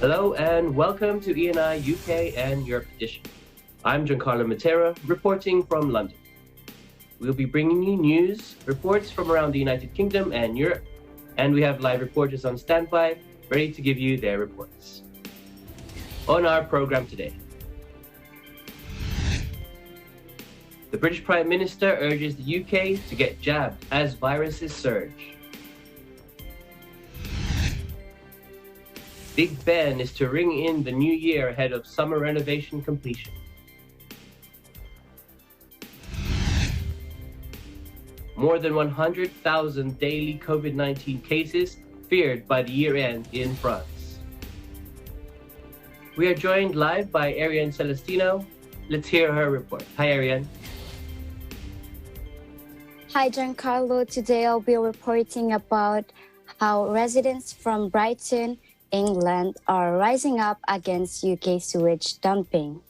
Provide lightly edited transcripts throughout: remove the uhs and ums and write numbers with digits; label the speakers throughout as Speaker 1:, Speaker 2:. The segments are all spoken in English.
Speaker 1: Hello and welcome to ENI UK and Europe edition. I'm Giancarlo Matera, reporting from London. We'll be bringing you news, reports from around the United Kingdom and Europe, and we have live reporters on standby, ready to give you their reports. On our program today, the British Prime Minister urges the UK to get jabbed as viruses surge. Big Ben is to ring in the new year ahead of summer renovation completion. More than 100,000 daily COVID-19 cases feared by the year end in France. We are joined live by Ariane Celestino. Let's hear her report. Hi, Ariane.
Speaker 2: Hi, Giancarlo. Today I'll be reporting about how residents from Brighton, England are rising up against UK sewage dumping.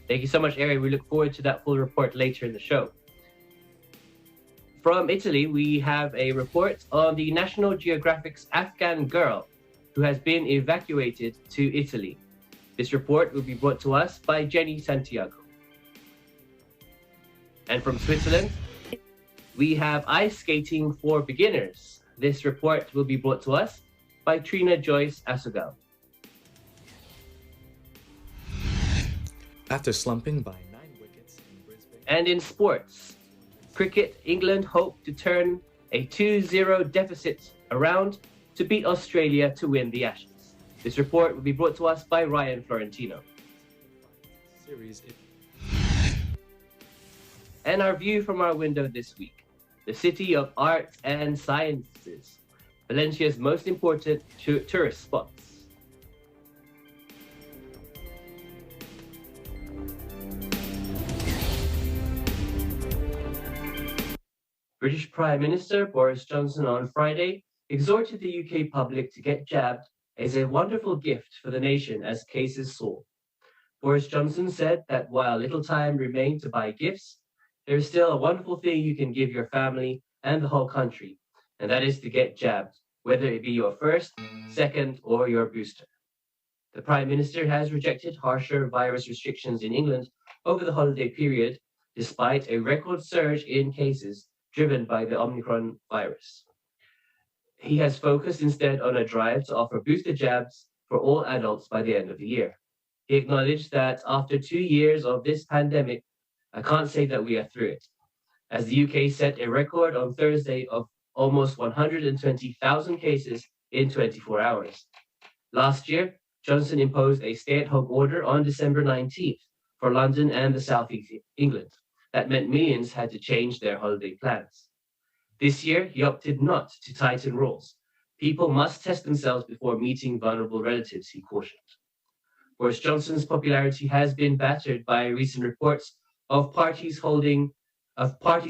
Speaker 1: Thank you so much, Ariane. We look forward to that full report later in the show. From Italy, we have a report on the National Geographic's Afghan girl who has been evacuated to Italy. This report will be brought to us by Jenny Santiago. And from Switzerland, we have ice skating for beginners. This report will be brought to us by Trina Joyce Asugal.
Speaker 3: After slumping by 9 wickets in Brisbane.
Speaker 1: And in sports, cricket, England hope to turn a 2-0 deficit around to beat Australia to win the Ashes. This report will be brought to us by Ryan Florentino. And our view from our window this week, the city of arts and sciences, Valencia's most important tourist spots. British Prime Minister Boris Johnson on Friday exhorted the UK public to get jabbed as a wonderful gift for the nation as cases soar. Boris Johnson said that while little time remained to buy gifts, there is still a wonderful thing you can give your family and the whole country, and that is to get jabbed, whether it be your first, second, or your booster. The Prime Minister has rejected harsher virus restrictions in England over the holiday period, despite a record surge in cases driven by the Omicron virus. He has focused instead on a drive to offer booster jabs for all adults by the end of the year. He acknowledged that after 2 years of this pandemic, I can't say that we are through it, as the UK set a record on Thursday of almost 120,000 cases in 24 hours. Last year, Johnson imposed a stay-at-home order on December 19th for London and the South East England. That meant millions had to change their holiday plans. This year, he opted not to tighten rules. People must test themselves before meeting vulnerable relatives, he cautioned. Boris Johnson's popularity has been battered by recent reports of parties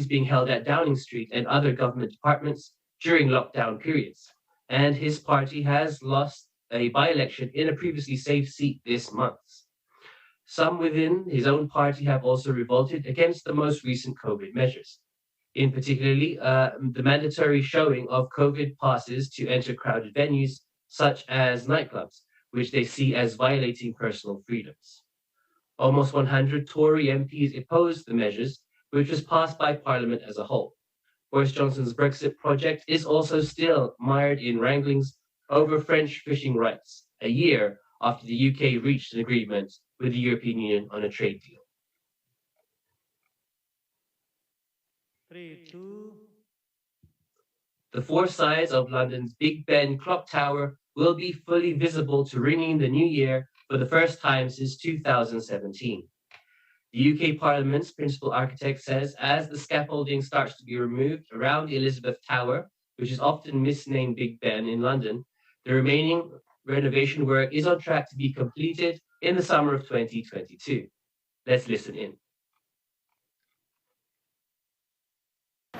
Speaker 1: being held at Downing Street and other government departments during lockdown periods. And his party has lost a by-election in a previously safe seat this month. Some within his own party have also revolted against the most recent COVID measures, in particularly the mandatory showing of COVID passes to enter crowded venues such as nightclubs, which they see as violating personal freedoms. Almost 100 Tory MPs opposed the measures, which was passed by Parliament as a whole. Boris Johnson's Brexit project is also still mired in wranglings over French fishing rights, a year after the UK reached an agreement with the European Union on a trade deal.
Speaker 4: 3, 2.
Speaker 1: The four sides of London's Big Ben clock tower will be fully visible to ringing the new year for the first time since 2017. The UK Parliament's principal architect says as the scaffolding starts to be removed around Elizabeth Tower, which is often misnamed Big Ben in London, the remaining renovation work is on track to be completed in the summer of 2022. Let's listen in.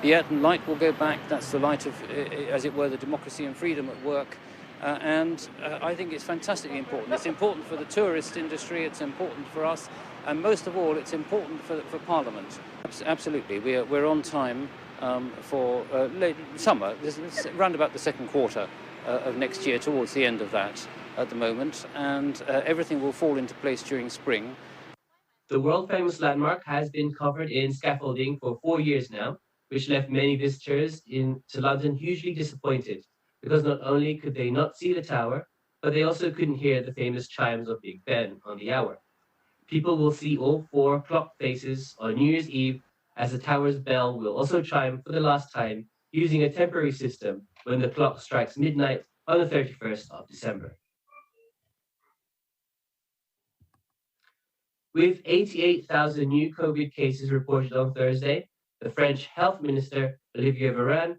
Speaker 4: The Eton light will go back. That's the light of, as it were, the democracy and freedom at work. And I think it's fantastically important. It's important for the tourist industry, it's important for us, and most of all, it's important for Parliament. Absolutely, we're on time for late summer, around about the second quarter of next year, towards the end of that at the moment, and everything will fall into place during spring.
Speaker 1: The world-famous landmark has been covered in scaffolding for 4 years now, which left many visitors to London hugely disappointed, because not only could they not see the tower, but they also couldn't hear the famous chimes of Big Ben on the hour. People will see all 4 clock faces on New Year's Eve, as the tower's bell will also chime for the last time using a temporary system when the clock strikes midnight on the 31st of December. With 88,000 new COVID cases reported on Thursday, the French health minister, Olivier Véran,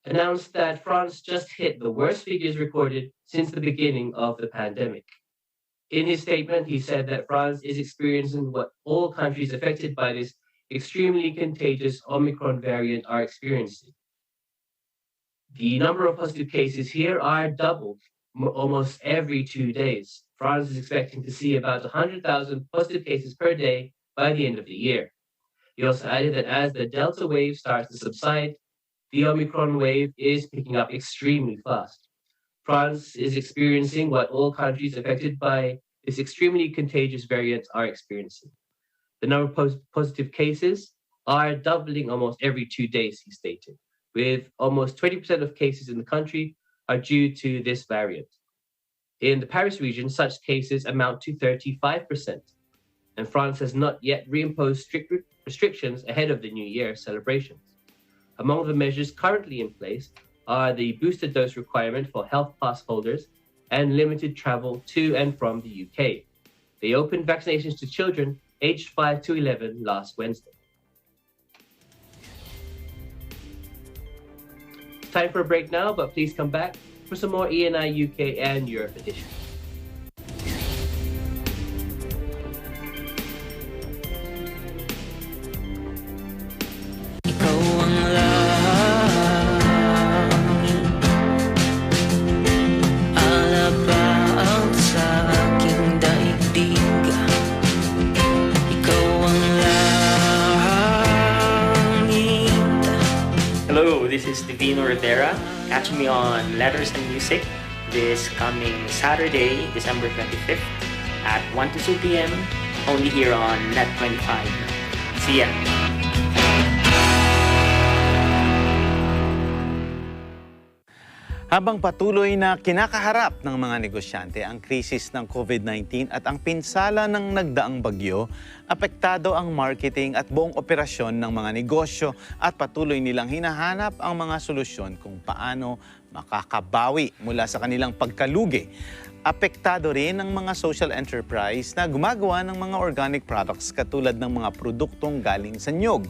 Speaker 1: announced that France just hit the worst figures recorded since the beginning of the pandemic. In his statement, he said that France is experiencing what all countries affected by this extremely contagious Omicron variant are experiencing. The number of positive cases here are doubled almost every 2 days. France is expecting to see about 100,000 positive cases per day by the end of the year. He also added that as the Delta wave starts to subside, the Omicron wave is picking up extremely fast. France is experiencing what all countries affected by this extremely contagious variant are experiencing. The number of positive cases are doubling almost every 2 days, he stated, with almost 20% of cases in the country are due to this variant. In the Paris region, such cases amount to 35%, and France has not yet reimposed strict restrictions ahead of the New Year celebrations. Among the measures currently in place are the booster dose requirement for health pass holders and limited travel to and from the UK. They opened vaccinations to children aged 5 to 11 last Wednesday. Time for a break now, but please come back for some more ENI UK and Europe edition.
Speaker 5: This is Divino Rivera. Catch me on Letters and Music this coming Saturday, December 25th at 1 to 2 p.m. only here on Net 25. See ya!
Speaker 6: Habang patuloy na kinakaharap ng mga negosyante ang krisis ng COVID-19 at ang pinsala ng nagdaang bagyo, apektado ang marketing at buong operasyon ng mga negosyo at patuloy nilang hinahanap ang mga solusyon kung paano makakabawi mula sa kanilang pagkalugi. Apektado rin ang mga social enterprise na gumagawa ng mga organic products katulad ng mga produktong galing sa niyog.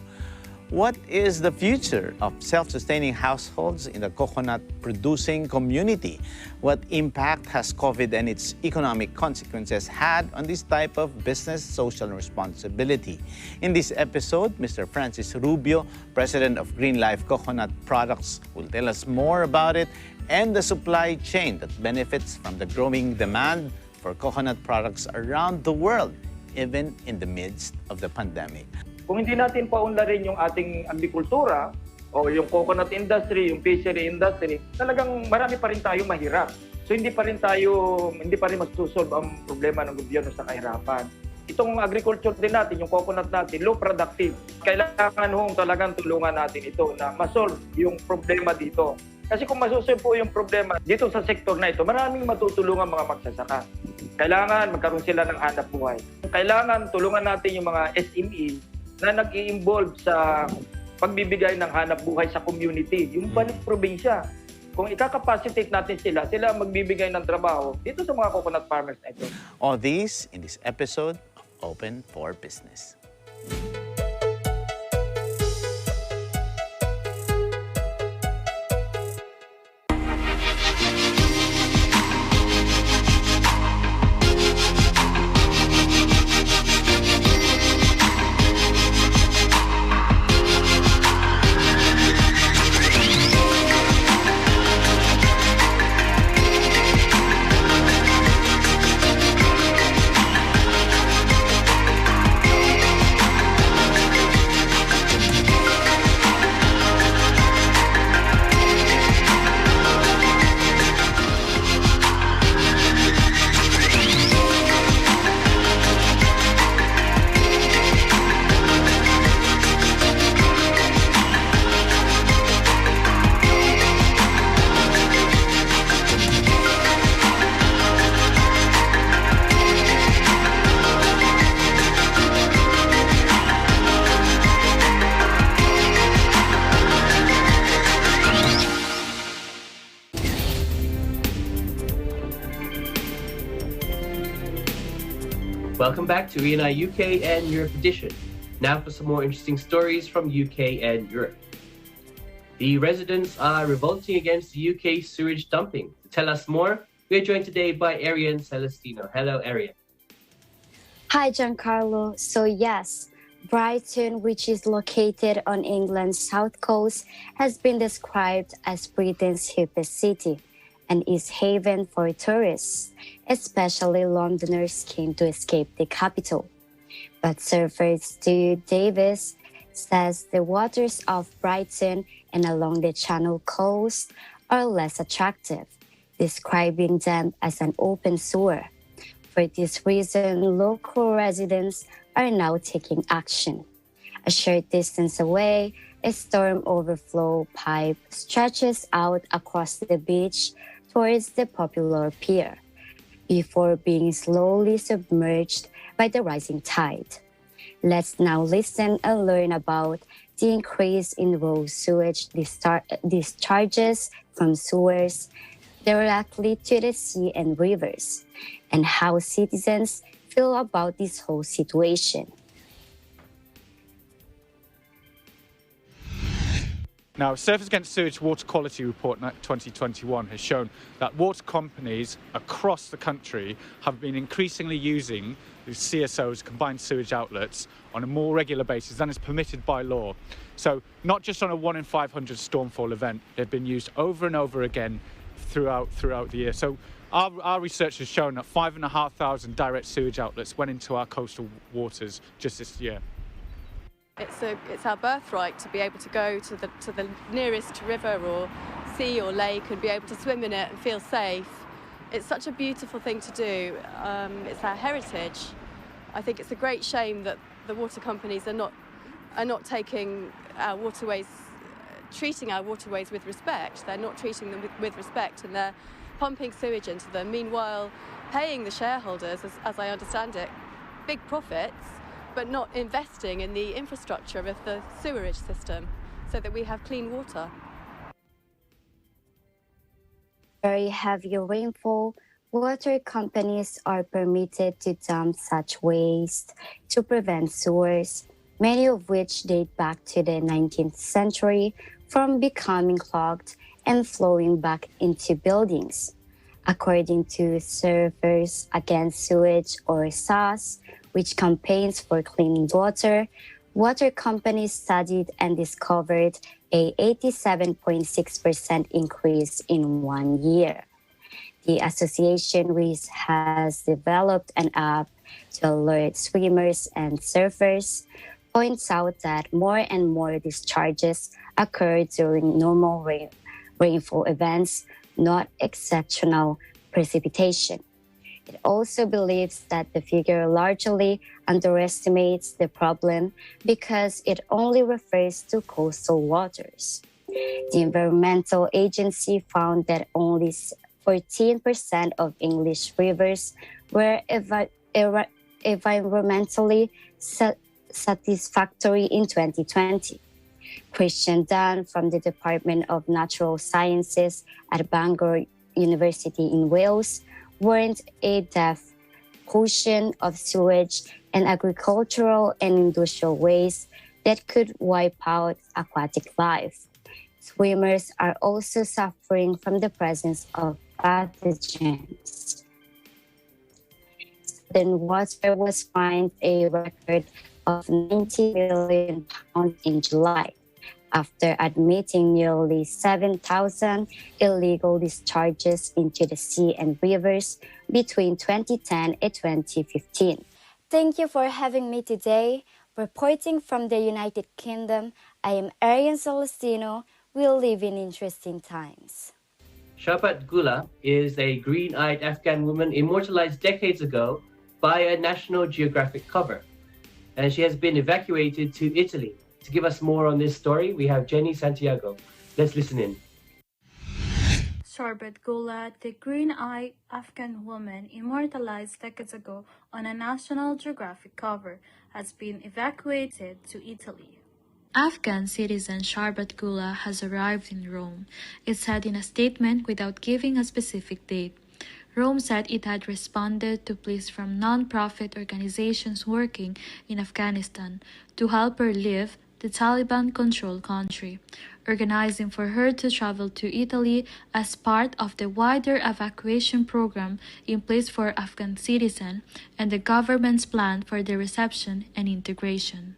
Speaker 6: What is the future of self-sustaining households in the coconut-producing community? What impact has COVID and its economic consequences had on this type of business social responsibility? In this episode, Mr. Francis Rubio, President of Green Life Coconut Products, will tell us more about it and the supply chain that benefits from the growing demand for coconut products around the world, even in the midst of the pandemic.
Speaker 7: Kung hindi natin paunlarin yung ating agrikultura o yung coconut industry, yung fishery industry, talagang marami pa rin tayo mahirap. So hindi pa rin masusolve ang problema ng gobyerno sa kahirapan. Itong agriculture din natin, yung coconut natin, low productive. Kailangan talagang tulungan natin ito na masolve yung problema dito. Kasi kung masosolve po yung problema dito sa sektor na ito, maraming matutulungan mga magsasaka. Kailangan magkaroon sila ng hanap buhay. Kailangan tulungan natin yung mga SME na nag-i-involve sa pagbibigay ng hanap buhay sa community, yung balik probinsya. Kung ikakapacitate natin sila magbibigay ng trabaho dito sa mga coconut farmers na ito.
Speaker 6: All these in this episode of Open for Business.
Speaker 1: Welcome back to E&I UK and Europe edition. Now for some more interesting stories from UK and Europe. The residents are revolting against the UK sewage dumping. To tell us more, we are joined today by Arian Celestino. Hello, Arian.
Speaker 2: Hi, Giancarlo. So yes, Brighton, which is located on England's south coast, has been described as Britain's hippest city and is haven for tourists, especially Londoners keen to escape the capital. But surfer Stu Davis says the waters of Brighton and along the Channel coast are less attractive, describing them as an open sewer. For this reason, local residents are now taking action. A short distance away, a storm overflow pipe stretches out across the beach towards the popular pier, before being slowly submerged by the rising tide. Let's now listen and learn about the increase in raw sewage discharges from sewers directly to the sea and rivers, and how citizens feel about this whole situation.
Speaker 8: Now, Surfers Against Sewage Water Quality Report 2021 has shown that water companies across the country have been increasingly using the CSOs, combined sewage outlets, on a more regular basis than is permitted by law. So not just on a 1 in 500 stormfall event, they've been used over and over again throughout the year. So our research has shown that 5,500 direct sewage outlets went into our coastal waters just this year.
Speaker 9: It's our birthright to be able to go to the nearest river or sea or lake and be able to swim in it and feel safe. It's such a beautiful thing to do. It's our heritage. I think it's a great shame that the water companies are not taking our waterways, treating our waterways with respect. They're not treating them with respect, and they're pumping sewage into them. Meanwhile, paying the shareholders, as I understand it, big profits, but not investing in the infrastructure of the sewerage system so that we have clean water.
Speaker 2: Very heavy rainfall, water companies are permitted to dump such waste to prevent sewers, many of which date back to the 19th century, from becoming clogged and flowing back into buildings. According to Surfers Against Sewage, or SAS, which campaigns for clean water, water companies studied and discovered a 87.6% increase in 1 year. The association, which has developed an app to alert swimmers and surfers, points out that more and more discharges occur during normal rainfall events, not exceptional precipitation. It also believes that the figure largely underestimates the problem because it only refers to coastal waters. The environmental agency found that only 14% of English rivers were environmentally satisfactory in 2020. Christian Dunn from the Department of Natural Sciences at Bangor University in Wales warned a death ocean of sewage and agricultural and industrial waste that could wipe out aquatic life. Swimmers are also suffering from the presence of pathogens. Then water was fined a record of £90 million in July, after admitting nearly 7,000 illegal discharges into the sea and rivers between 2010 and 2015. Thank you for having me today. Reporting from the United Kingdom, I am Arian Celestino. We live in interesting times.
Speaker 1: Sharbat Gula is a green-eyed Afghan woman immortalized decades ago by a National Geographic cover, and she has been evacuated to Italy. To give us more on this story, we have Jenny Santiago. Let's listen in.
Speaker 10: Sharbat Gula, the green-eyed Afghan woman immortalized decades ago on a National Geographic cover, has been evacuated to Italy.
Speaker 11: Afghan citizen Sharbat Gula has arrived in Rome, it said in a statement without giving a specific date. Rome said it had responded to pleas from non-profit organizations working in Afghanistan to help her leave the Taliban-controlled country, organizing for her to travel to Italy as part of the wider evacuation program in place for Afghan citizens and the government's plan for their reception and integration.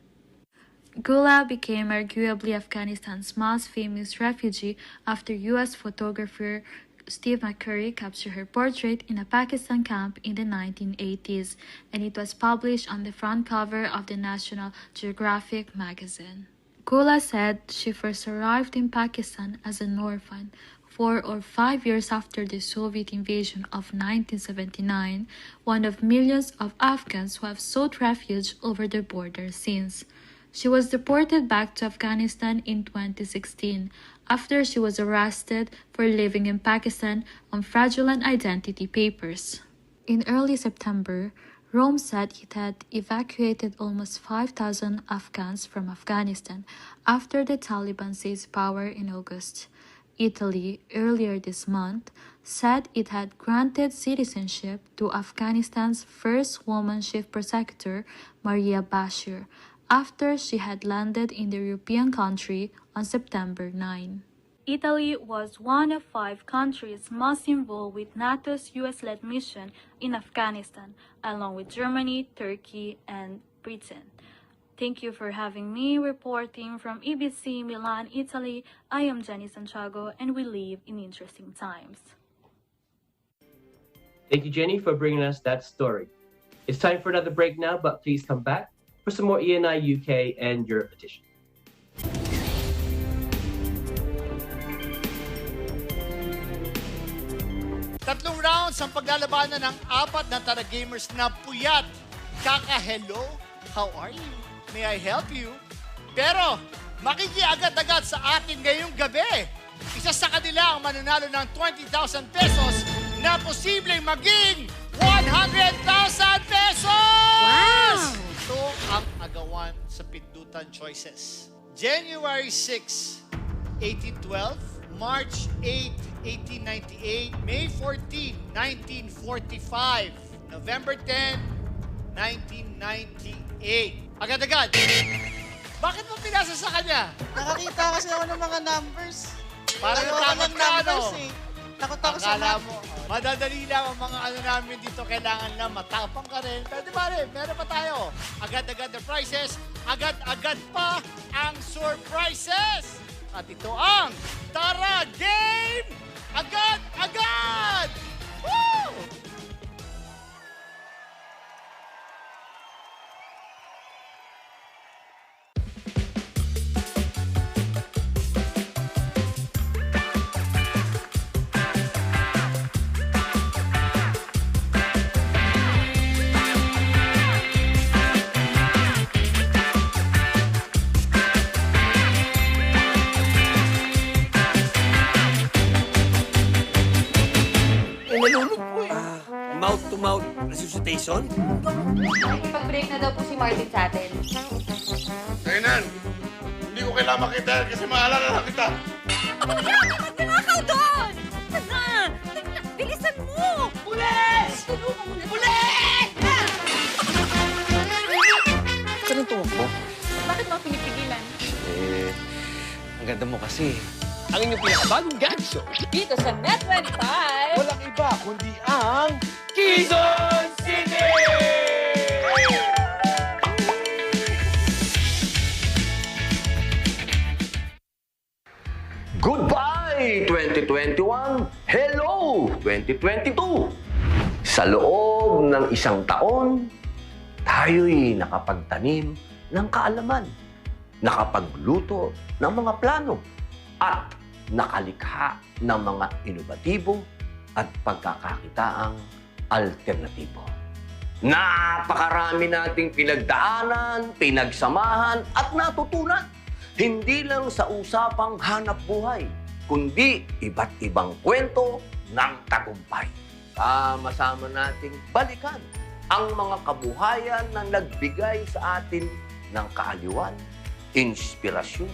Speaker 11: Gula became arguably Afghanistan's most famous refugee after U.S. photographer Steve McCurry captured her portrait in a Pakistan camp in the 1980s, and it was published on the front cover of the National Geographic magazine. Gula said she first arrived in Pakistan as an orphan 4 or 5 years after the Soviet invasion of 1979, one of millions of Afghans who have sought refuge over the border since. She was deported back to Afghanistan in 2016 after she was arrested for living in Pakistan on fraudulent identity papers. In early September, Rome said it had evacuated almost 5,000 Afghans from Afghanistan after the Taliban seized power in August. Italy, earlier this month, said it had granted citizenship to Afghanistan's first woman chief prosecutor, Maria Bashir, after she had landed in the European country on September 9.
Speaker 10: Italy was one of 5 countries most involved with NATO's US-led mission in Afghanistan, along with Germany, Turkey, and Britain. Thank you for having me reporting from EBC Milan, Italy. I am Jenny Santiago, and we live in interesting times.
Speaker 1: Thank you, Jenny, for bringing us that story. It's time for another break now, but please come back for some more ENI UK and Europe edition.
Speaker 12: Tatlong rounds ang paglalabanan ng 4 na tara-gamers na puyat. Kaka-hello, how are you? May I help you? Pero, makikiagad-agad sa atin ngayong gabi. Isa sa kanila ang mananalo ng 20,000 pesos na posibleng maging 100,000 pesos!
Speaker 13: Wow!
Speaker 12: Ito ang agawan sa pindutan choices. January 6, 1812, March 8, 1898, May 14, 1945, November 10, 1998. Agad-agad! Bakit mo pinasa sa kanya?
Speaker 13: Nakakita kasi ako ng mga numbers.
Speaker 12: Parang natakot ka, ano?
Speaker 13: Takot ako sa
Speaker 12: Akala mo, madadali lang ang mga ano namin dito. Kailangan lang matapang ka rin. Pero di ba rin, meron pa tayo. Agad-agad the prizes. Agad-agad pa ang surprises. At ito ang Tara Game! Agad-agad! Woo!
Speaker 14: Mouth-to-mouth resuscitation?
Speaker 15: Pag-break na daw po si Martin sa atin.
Speaker 16: Kainan, hindi ko kailangan makita yan kasi maalala na kita.
Speaker 15: Kuya, magnanakaw doon! Bilisan mo! Pulis! Tulungan mo na. Pulis!
Speaker 17: Saan ang tumakbo?
Speaker 15: Bakit mo pinipigilan?
Speaker 17: Ang ganda mo kasi.
Speaker 14: Ang inyong pinakabagong gag show.
Speaker 15: Dito sa Net25!
Speaker 14: Walang iba kundi ang Quezon City!
Speaker 18: Goodbye 2021! Hello 2022! Sa loob ng isang taon, tayo'y nakapagtanim ng kaalaman, nakapagluto ng mga plano, at nakalikha ng mga inobatibo at pagkakakitaang alternatibo. Napakarami nating pinagdaanan, pinagsamahan at natutunan. Hindi lang sa usapang hanap buhay, kundi iba't ibang kwento ng tagumpay. Sama-sama nating balikan ang mga kabuhayan na nagbigay sa atin ng kaaliwan, inspirasyon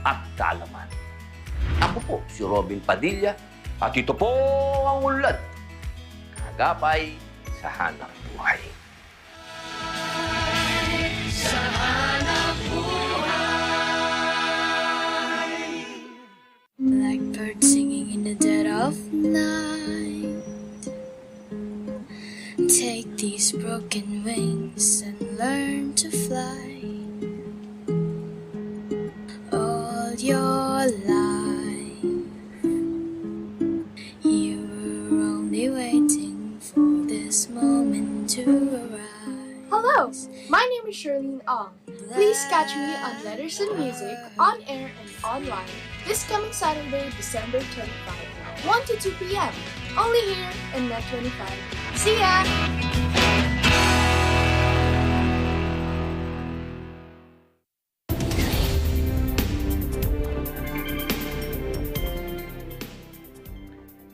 Speaker 18: at kaalaman. Ako po si Robin Padilla at ito po ang ulat. agapay sa hanap buhay.
Speaker 19: Like birds singing in the dead of night. Take these broken wings and learn to fly. All your life, you were only waiting for this moment to arrive.
Speaker 20: Hello, my name is Charlene Ong. Please catch me on Letters and Music, on air and online, this coming Saturday, December 25, 1 to 2 p.m. Only here in Net 25. See ya!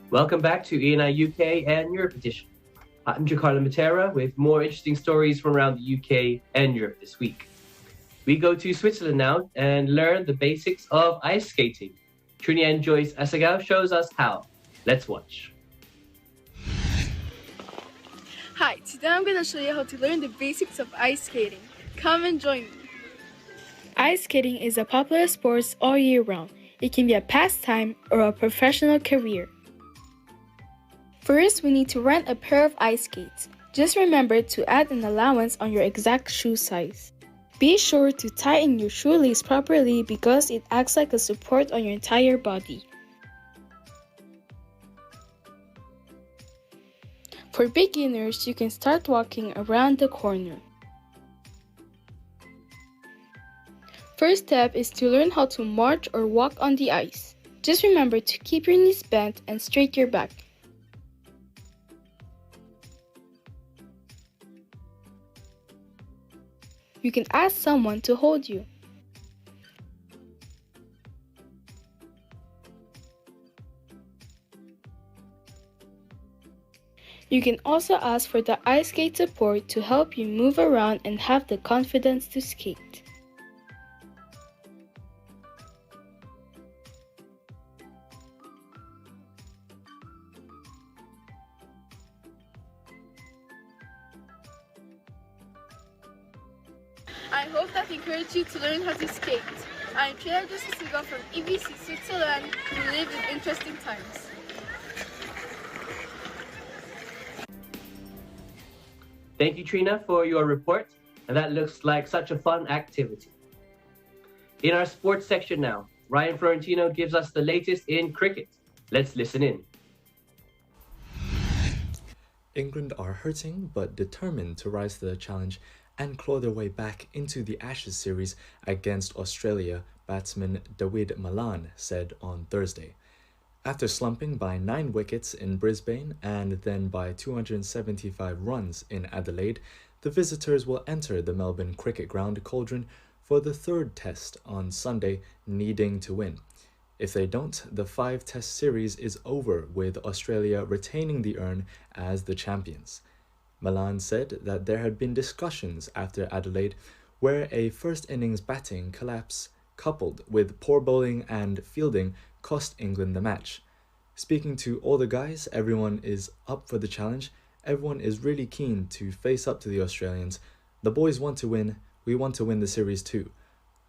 Speaker 1: Welcome back to ENI UK and Europe Edition. I'm Giancarlo Matera with more interesting stories from around the UK and Europe this week. We go to Switzerland now and learn the basics of ice skating. Trinidad Joyce Asagao shows us how. Let's watch.
Speaker 21: Hi, today I'm going to show you how to learn the basics of ice skating. Come and join me. Ice skating is a popular sport all year round. It can be a pastime or a professional career. First, we need to rent a pair of ice skates. Just remember to add an allowance on your exact shoe size. Be sure to tighten your shoelace properly because it acts like a support on your entire body. For beginners, you can start walking around the corner. First step is to learn how to march or walk on the ice. Just remember to keep your knees bent and straight your back. You can ask someone to hold you. You can also ask for the ice skate support to help you move around and have the confidence to skate. I hope that encouraged you to learn how to skate. I'm Trina Jessica from EBC Switzerland, who live in interesting times.
Speaker 1: Thank you, Trina, for your report. And that looks like such a fun activity. In our sports section now, Ryan Florentino gives us the latest in cricket. Let's listen in.
Speaker 3: England are hurting but determined to rise to the challenge and claw their way back into the Ashes series against Australia, batsman David Malan said on Thursday. After slumping by 9 wickets in Brisbane and then by 275 runs in Adelaide, the visitors will enter the Melbourne Cricket Ground cauldron for the third test on Sunday, needing to win. If they don't, the 5-test series is over, with Australia retaining the urn as the champions. Malan said that there had been discussions after Adelaide where a first innings batting collapse coupled with poor bowling and fielding cost England the match. Speaking to all the guys, everyone is up for the challenge. Everyone is really keen to face up to the Australians. The boys want to win. We want to win the series too.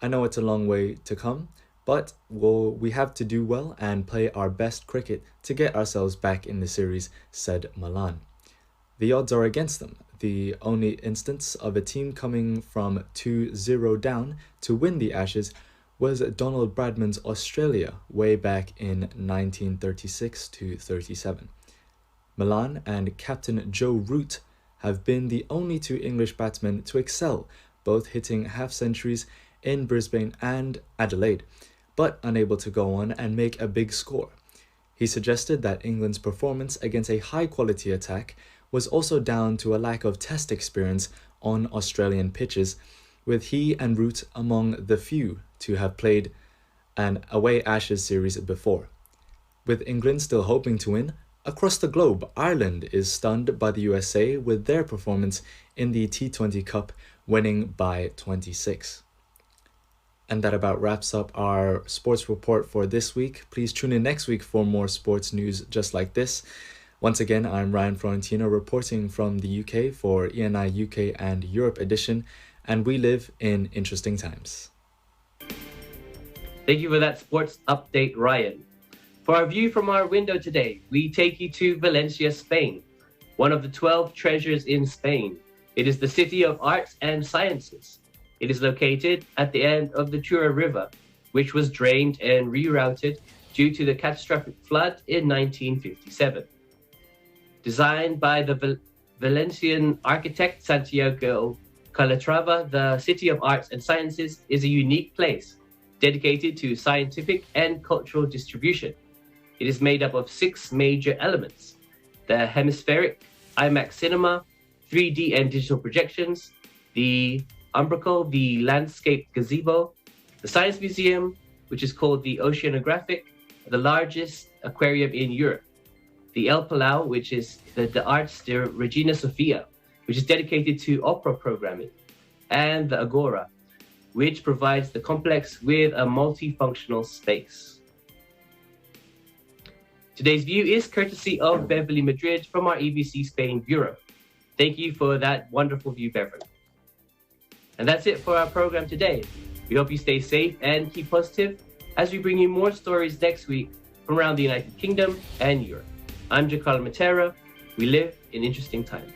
Speaker 3: I know it's a long way to come, but we have to do well and play our best cricket to get ourselves back in the series, said Malan. The odds are against them. The only instance of a team coming from 2-0 down to win the Ashes was Donald Bradman's Australia way back in 1936-37. Malan and captain Joe Root have been the only 2 English batsmen to excel, both hitting half-centuries in Brisbane and Adelaide, but unable to go on and make a big score. He suggested that England's performance against a high-quality attack was also down to a lack of test experience on Australian pitches, with he and Root among the few to have played an away Ashes series before. With England still hoping to win, across the globe, Ireland is stunned by the USA with their performance in the T20 Cup, winning by 26. And that about wraps up our sports report for this week. Please tune in next week for more sports news just like this. Once again, I'm Ryan Florentino reporting from the UK for ENI UK and Europe edition, and we live in interesting times.
Speaker 1: Thank you for that sports update, Ryan. For our view from our window today, we take you to Valencia, Spain, one of the 12 treasures in Spain. It is the city of arts and sciences. It is located at the end of the Tura River, which was drained and rerouted due to the catastrophic flood in 1957. Designed by the Valencian architect Santiago Calatrava, the City of Arts and Sciences is a unique place dedicated to scientific and cultural distribution. It is made up of 6 major elements: the hemispheric IMAX cinema, 3D and digital projections, the umbracal, the landscape gazebo, the science museum, which is called the Oceanographic, the largest aquarium in Europe, the El Palau, which is the Arts de Regina Sofia, which is dedicated to opera programming, and the Agora, which provides the complex with a multifunctional space. Today's view is courtesy of Beverly Madrid from our EBC Spain Bureau. Thank you for that wonderful view, Beverly. And that's it for our program today. We hope you stay safe and keep positive as we bring you more stories next week from around the United Kingdom and Europe. I'm Giancarlo Matera. We live in interesting times.